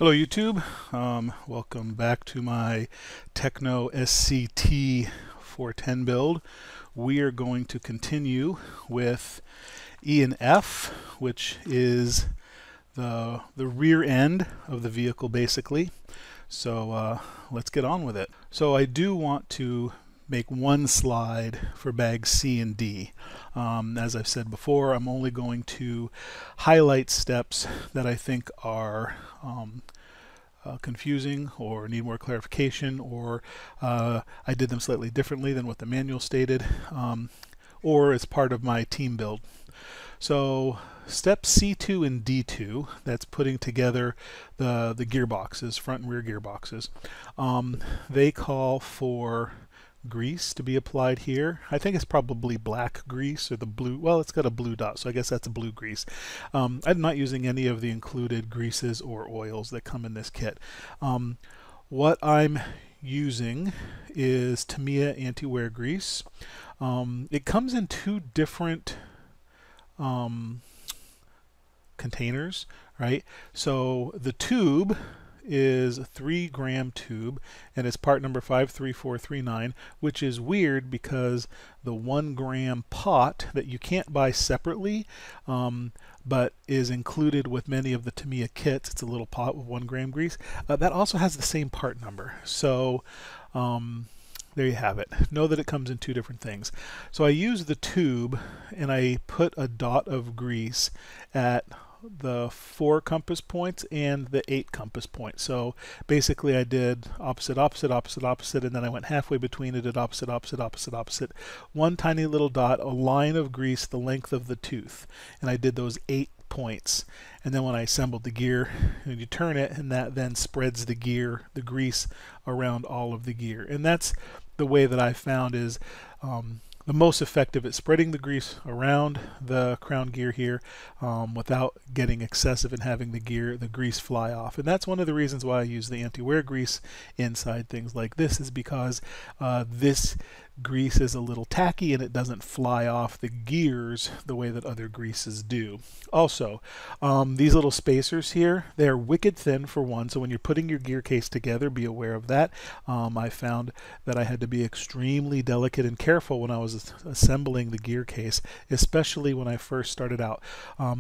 Hello YouTube, welcome back to my Tekno SCT410 build. We are going to continue with E and F, which is the rear end of the vehicle basically. So let's get on with it. So I do want to make one slide for bags C and D. As I've said before, I'm only going to highlight steps that I think are confusing or need more clarification, or I did them slightly differently than what the manual stated, or as part of my team build. So steps C2 and D2, that's putting together the gearboxes, front and rear gearboxes. They call for grease to be applied here. I think it's probably black grease or the blue. Well, it's got a blue dot, so I guess that's a blue grease. I'm not using any of the included greases or oils that come in this kit. What I'm using is Tamiya anti-wear grease. It comes in two different containers, right? So the tube is a 3-gram tube, and it's part number 53439, which is weird because the 1-gram pot that you can't buy separately, but is included with many of the Tamiya kits, it's a little pot with 1-gram grease, that also has the same part number. So there you have it. Know that it comes in two different things. So I use the tube and I put a dot of grease at the 4 compass points and the 8 compass points. So basically I did opposite, opposite, opposite, opposite, and then I went halfway between it at opposite, opposite, opposite, opposite. One tiny little dot, a line of grease the length of the tooth. And I did those 8 points. And then when I assembled the gear, and you turn it, and that then spreads the gear, the grease around all of the gear. And that's the way that I found is the most effective at spreading the grease around the crown gear here without getting excessive and having the grease fly off. And that's one of the reasons why I use the anti-wear grease inside things like this, is because this grease is a little tacky and it doesn't fly off the gears the way that other greases do. Also, these little spacers here, they're wicked thin for one, so when you're putting your gear case together, be aware of that. I found that I had to be extremely delicate and careful when I was assembling the gear case, especially when I first started out,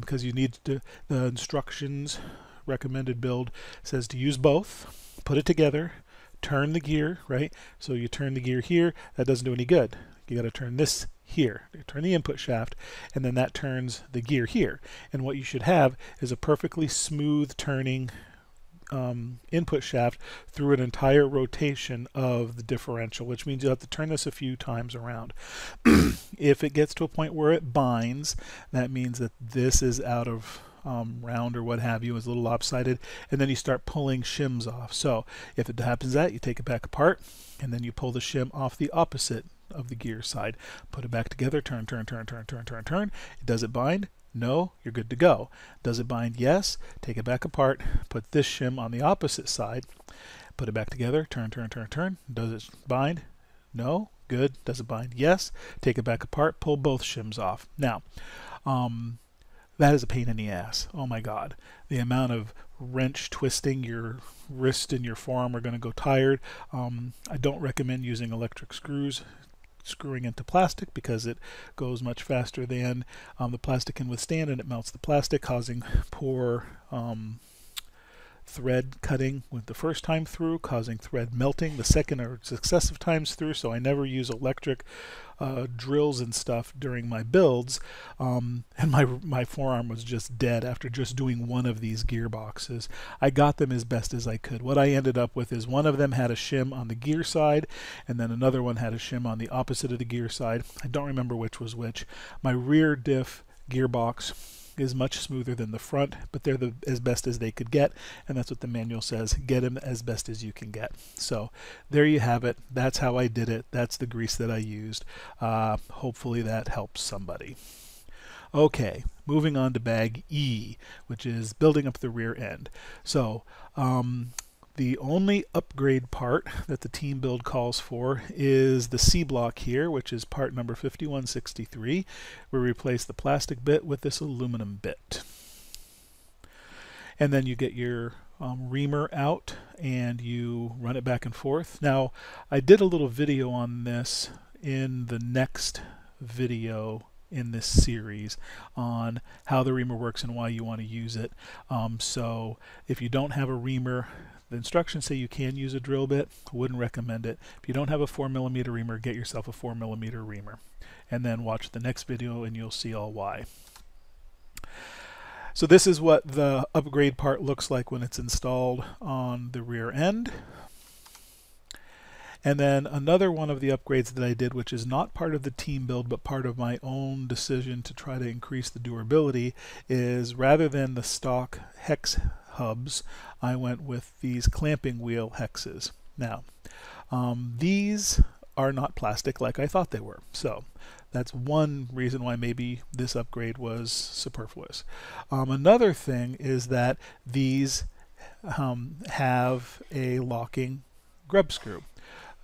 because you need to, the instructions recommended build says to use both, put it together, turn the gear, right? So you turn the gear here, that doesn't do any good. You got to turn this here, turn the input shaft, and then that turns the gear here. And what you should have is a perfectly smooth turning input shaft through an entire rotation of the differential, which means you'll have to turn this a few times around. If it gets to a point where it binds, that means that this is out of round or what have you, is a little lopsided, and then you start pulling shims off. So if it happens that, you take it back apart, and then you pull the shim off the opposite of the gear side. Put it back together, turn, turn, turn, turn, turn, turn, turn. Does it bind? No, you're good to go. Does it bind? Yes. Take it back apart, put this shim on the opposite side, put it back together, turn, turn, turn, turn. Does it bind? No. Good. Does it bind? Yes. Take it back apart, pull both shims off. Now, that is a pain in the ass. Oh my God. The amount of wrench twisting, your wrist and your forearm are going to go tired. I don't recommend using electric screws screwing into plastic because it goes much faster than the plastic can withstand, and it melts the plastic, causing poor thread cutting with the first time through, causing thread melting the second or successive times through. So I never use electric drills and stuff during my builds, and my forearm was just dead after just doing one of these gearboxes. I got them as best as I could. What I ended up with is one of them had a shim on the gear side, and then another one had a shim on the opposite of the gear side. I don't remember which was which. My rear diff gearbox is much smoother than the front, but they're as best as they could get, and that's what the manual says, get them as best as you can get. So there you have it. That's how I did it. That's the grease that I used. Hopefully that helps somebody. Okay, moving on to bag E, which is building up the rear end. So The only upgrade part that the team build calls for is the C block here, which is part number 5163. We replace the plastic bit with this aluminum bit. And then you get your reamer out and you run it back and forth. Now, I did a little video on this in the next video in this series on how the reamer works and why you want to use it. So if you don't have a reamer, the instructions say you can use a drill bit. Wouldn't recommend it. If you don't have a 4mm reamer, get yourself a 4mm reamer, and then watch the next video and you'll see all why. So this is what the upgrade part looks like when it's installed on the rear end. And then another one of the upgrades that I did, which is not part of the team build but part of my own decision to try to increase the durability, is rather than the stock hex hubs, I went with these clamping wheel hexes. Now, these are not plastic like I thought they were. So that's one reason why maybe this upgrade was superfluous. Another thing is that these have a locking grub screw.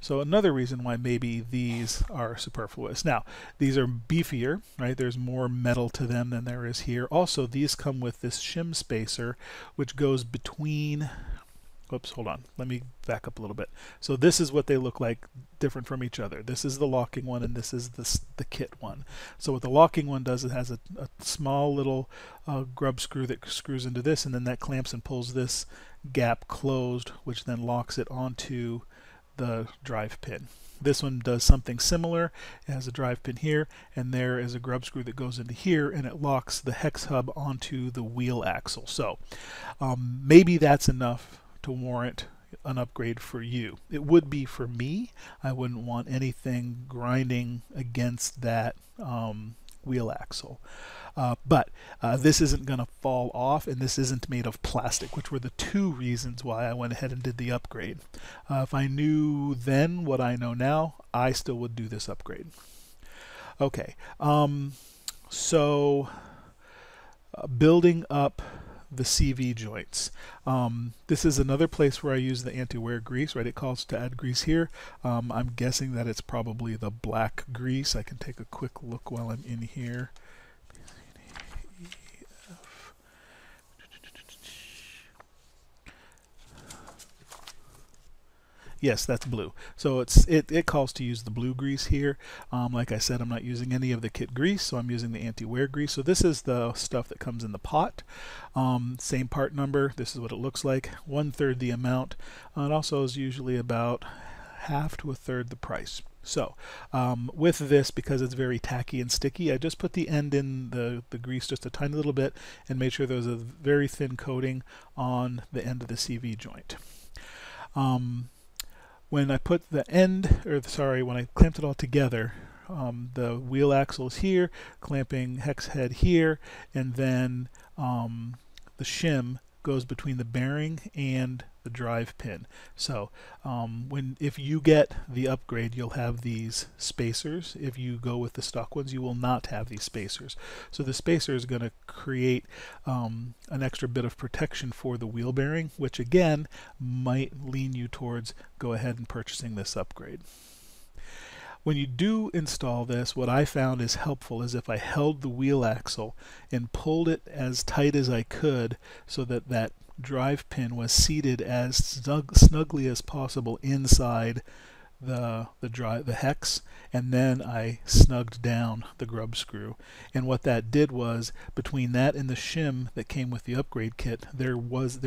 So another reason why maybe these are superfluous. Now, these are beefier, right? There's more metal to them than there is here. Also, these come with this shim spacer, which goes between, oops, hold on. Let me back up a little bit. So this is what they look like different from each other. This is the locking one and this is the kit one. So what the locking one does, it has a small little grub screw that screws into this, and then that clamps and pulls this gap closed, which then locks it onto the drive pin. This one does something similar. It has a drive pin here, and there is a grub screw that goes into here, and it locks the hex hub onto the wheel axle. So maybe that's enough to warrant an upgrade for you. It would be for me. I wouldn't want anything grinding against that wheel axle. But this isn't going to fall off, and this isn't made of plastic, which were the two reasons why I went ahead and did the upgrade. If I knew then what I know now, I still would do this upgrade. Okay, so building up the CV joints. This is another place where I use the anti-wear grease, right? It calls to add grease here. I'm guessing that it's probably the black grease. I can take a quick look while I'm in here. Yes, that's blue. So it calls to use the blue grease here. Like I said, I'm not using any of the kit grease, so I'm using the anti-wear grease. So this is the stuff that comes in the pot. Same part number. This is what it looks like. 1/3 the amount. It also is usually about half to a third the price. So with this, because it's very tacky and sticky, I just put the end in the grease just a tiny little bit and made sure there was a very thin coating on the end of the CV joint. When I put the end, or sorry, when I clamped it all together, the wheel axle is here, clamping hex head here, and then the shim goes between the bearing and the drive pin. So if you get the upgrade, you'll have these spacers. If you go with the stock ones, you will not have these spacers. So the spacer is going to create an extra bit of protection for the wheel bearing, which again might lean you towards go ahead and purchasing this upgrade. When you do install this, what I found is helpful is if I held the wheel axle and pulled it as tight as I could so that that drive pin was seated as snugly as possible inside the hex, and then I snugged down the grub screw. And what that did was, between that and the shim that came with the upgrade kit, there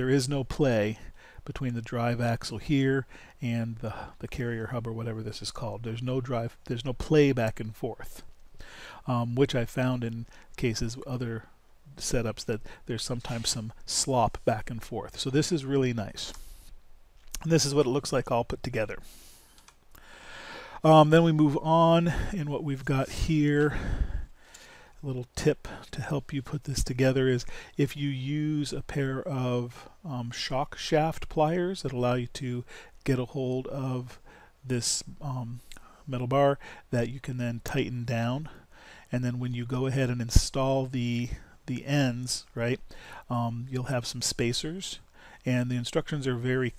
is no play between the drive axle here and the carrier hub, or whatever this is called. There's no play back and forth, which I found in cases other setups that there's sometimes some slop back and forth. So this is really nice. And this is what it looks like all put together. Then we move on, and what we've got here, a little tip to help you put this together is if you use a pair of shock shaft pliers that allow you to get a hold of this metal bar that you can then tighten down, and then when you go ahead and install the ends, right, you'll have some spacers, and the instructions are very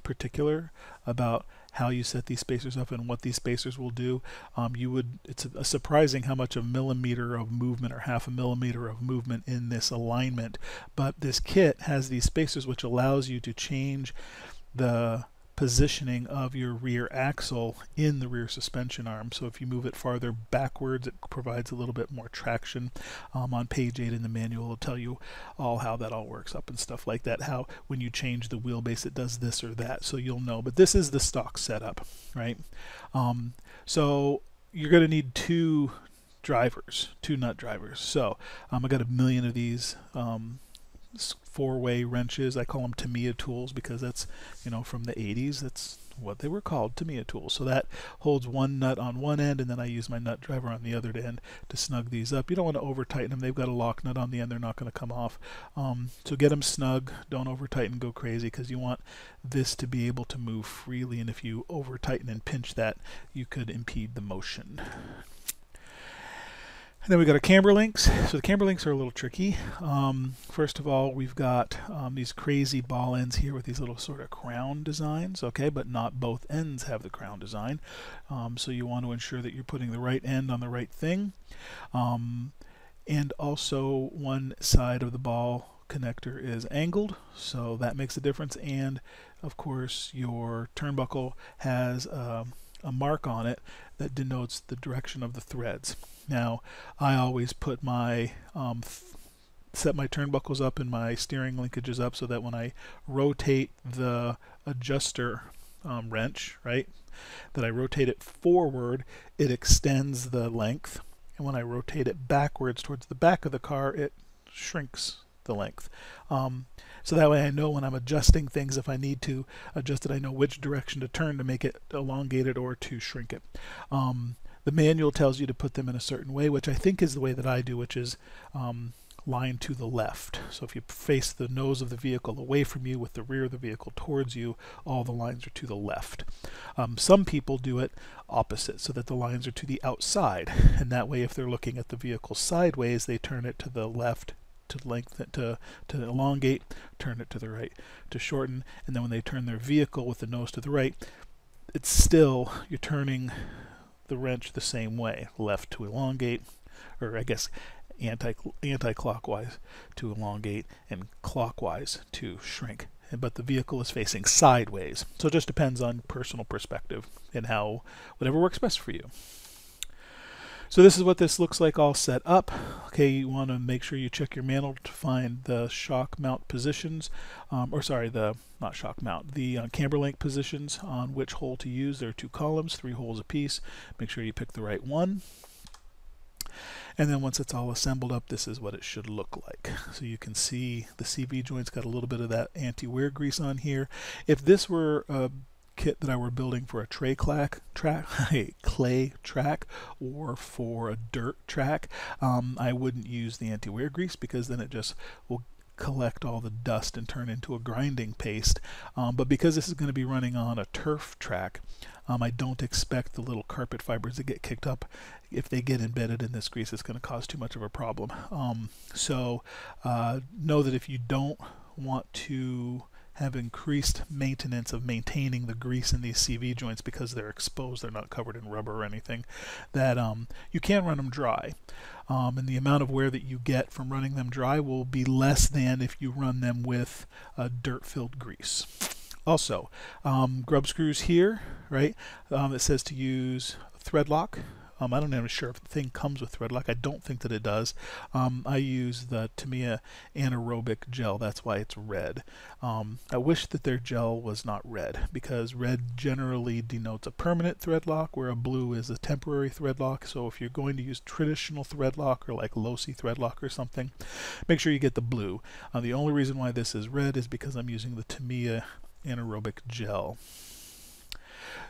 particular about how you set these spacers up and what these spacers will do, it's surprising how much a millimeter of movement or half a millimeter of movement in this alignment. But this kit has these spacers which allows you to change the positioning of your rear axle in the rear suspension arm. So if you move it farther backwards, it provides a little bit more traction. On page 8 in the manual, it'll tell you how that all works up and stuff like that, how when you change the wheelbase it does this or that, so you'll know. But this is the stock setup, right? So you're going to need two nut drivers. So I got a million of these four-way wrenches. I call them Tamiya tools because that's, from the 80s. That's what they were called, Tamiya tools. So that holds one nut on one end, and then I use my nut driver on the other end to snug these up. You don't want to over tighten them. They've got a lock nut on the end. They're not going to come off. So get them snug. Don't over tighten, go crazy, because you want this to be able to move freely, and if you over tighten and pinch that, you could impede the motion. And then we've got our camber links. So the camber links are a little tricky. First of all, we've got these crazy ball ends here with these little sort of crown designs, okay, but not both ends have the crown design. So you want to ensure that you're putting the right end on the right thing. And also one side of the ball connector is angled, so that makes a difference. And of course, your turnbuckle has a mark on it that denotes the direction of the threads. Now, I always put my set my turnbuckles up and my steering linkages up so that when I rotate the adjuster wrench, right, that I rotate it forward, it extends the length, and when I rotate it backwards towards the back of the car, it shrinks the length. So that way I know when I'm adjusting things, if I need to adjust it, I know which direction to turn to make it elongated or to shrink it. The manual tells you to put them in a certain way, which I think is the way that I do, which is line to the left. So if you face the nose of the vehicle away from you with the rear of the vehicle towards you, all the lines are to the left. Some people do it opposite, so that the lines are to the outside, and that way if they're looking at the vehicle sideways, they turn it to the left to lengthen, to elongate, turn it to the right to shorten, and then when they turn their vehicle with the nose to the right, it's still, you're turning the wrench the same way, left to elongate, or I guess anti-clockwise to elongate and clockwise to shrink. But the vehicle is facing sideways, so it just depends on personal perspective and how whatever works best for you. So this is what this looks like all set up. Okay, you want to make sure you check your manual to find the shock mount positions, not shock mount, the camber link positions on which hole to use. There are 2 columns, 3 holes apiece. Make sure you pick the right one. And then once it's all assembled up, this is what it should look like. So you can see the CV joint's got a little bit of that anti-wear grease on here. If this were a kit that I were building for a clay track or for a dirt track, I wouldn't use the anti-wear grease, because then it just will collect all the dust and turn into a grinding paste. But because this is going to be running on a turf track, I don't expect the little carpet fibers to get kicked up. If they get embedded in this grease, it's going to cause too much of a problem. So know that if you don't want to have increased maintenance of maintaining the grease in these CV joints because they're exposed, they're not covered in rubber or anything, that you can run them dry. And the amount of wear that you get from running them dry will be less than if you run them with dirt-filled grease. Also, Grub Screws here, right? It says to use thread lock. I don't know sure if the thing comes with thread lock. I don't think that it does. I use the Tamiya anaerobic gel. That's why it's red. I wish that their gel was not red, because red generally denotes a permanent thread lock, where a blue is a temporary thread lock. So if you're going to use traditional thread lock or like low-C thread lock or something, make sure you get the blue. The only reason why this is red is because I'm using the Tamiya anaerobic gel.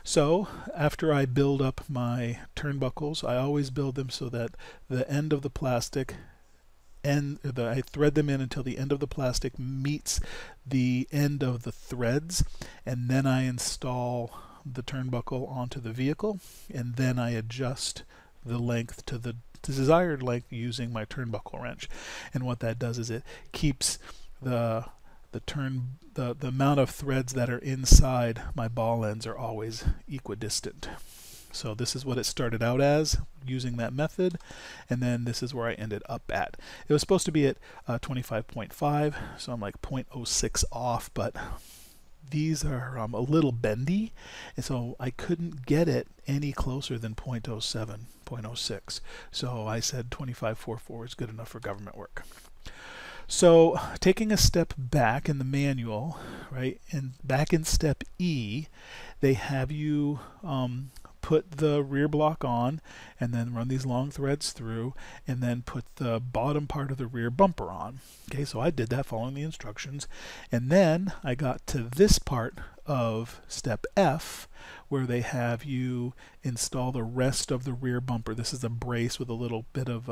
So after I build up my turnbuckles, I always build them so that the end of the plastic, I thread them in until the end of the plastic meets the end of the threads, and then I install the turnbuckle onto the vehicle, and then I adjust the length to the desired length using my turnbuckle wrench. And what that does is it keeps the the amount of threads that are inside my ball ends are always equidistant. So this is what it started out as using that method, and then this is where I ended up at. It was supposed to be at 25.5, so I'm like 0.06 off, but these are a little bendy, and so I couldn't get it any closer than 0.07, 0.06. So I said 25.44 is good enough for government work. So taking a step back in the manual, right, and back in step E, they have you put the rear block on and then run these long threads through and then put the bottom part of the rear bumper on. Okay, so I did that following the instructions, and then I got to this part of step F where they have you install the rest of the rear bumper. This is a brace with a little bit of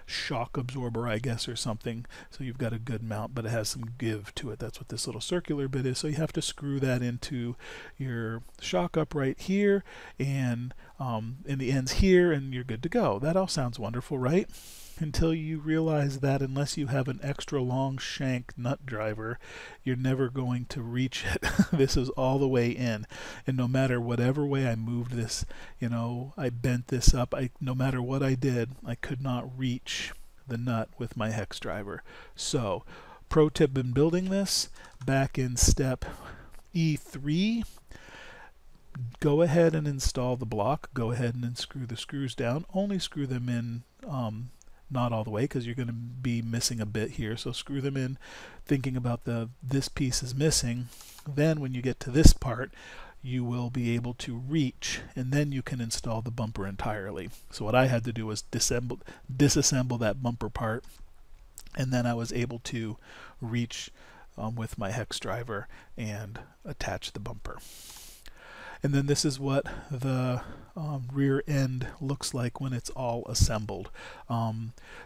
shock absorber, I guess, or something, so you've got a good mount, but it has some give to it. That's what this little circular bit is. So you have to screw that into your shock upright here and in the ends here, and you're good to go. That all sounds wonderful, right? Until you realize that unless you have an extra long shank nut driver, you're never going to reach it. This is all the way in, and no matter whatever way I moved this, you know, I bent this up, no matter what I did, I could not reach the nut with my hex driver. So pro tip in building this, back in step E3, go ahead and install the block, go ahead and unscrew the screws down, only screw them in not all the way, because you're going to be missing a bit here, so screw them in thinking about this piece is missing. Then when you get to this part, you will be able to reach, and then you can install the bumper entirely. So what I had to do was disassemble that bumper part, and then I was able to reach with my hex driver and attach the bumper. And then this is what the rear end looks like when it's all assembled.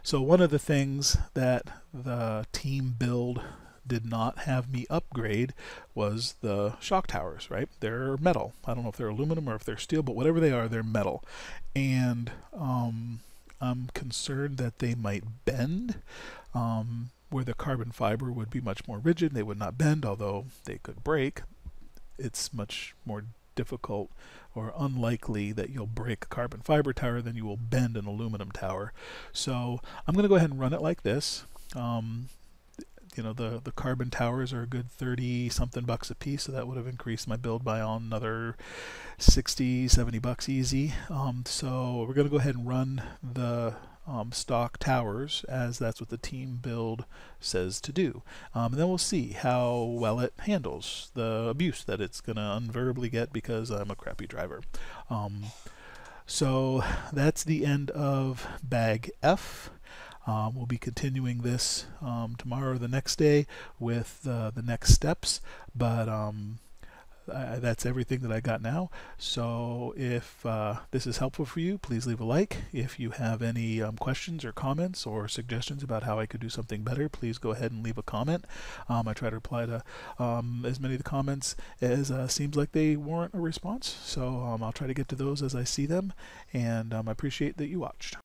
So one of the things that the team build did not have me upgrade was the shock towers, right? They're metal. I don't know if they're aluminum or if they're steel, but whatever they are, they're metal. And I'm concerned that they might bend, where the carbon fiber would be much more rigid. They would not bend, although they could break. It's much more difficult or unlikely that you'll break a carbon fiber tower than you will bend an aluminum tower. So I'm going to go ahead and run it like this. You know, the carbon towers are a good 30 something bucks a piece, so that would have increased my build by another 60, 70 bucks easy. So we're going to go ahead and run the stock towers as that's what the team build says to do. And then we'll see how well it handles the abuse that it's going to invariably get because I'm a crappy driver. So that's the end of bag F. We'll be continuing this tomorrow or the next day with the next steps, but that's everything that I got now. So if this is helpful for you, please leave a like. If you have any questions or comments or suggestions about how I could do something better, please go ahead and leave a comment. I try to reply to as many of the comments as seems like they warrant a response, so I'll try to get to those as I see them, and I appreciate that you watched.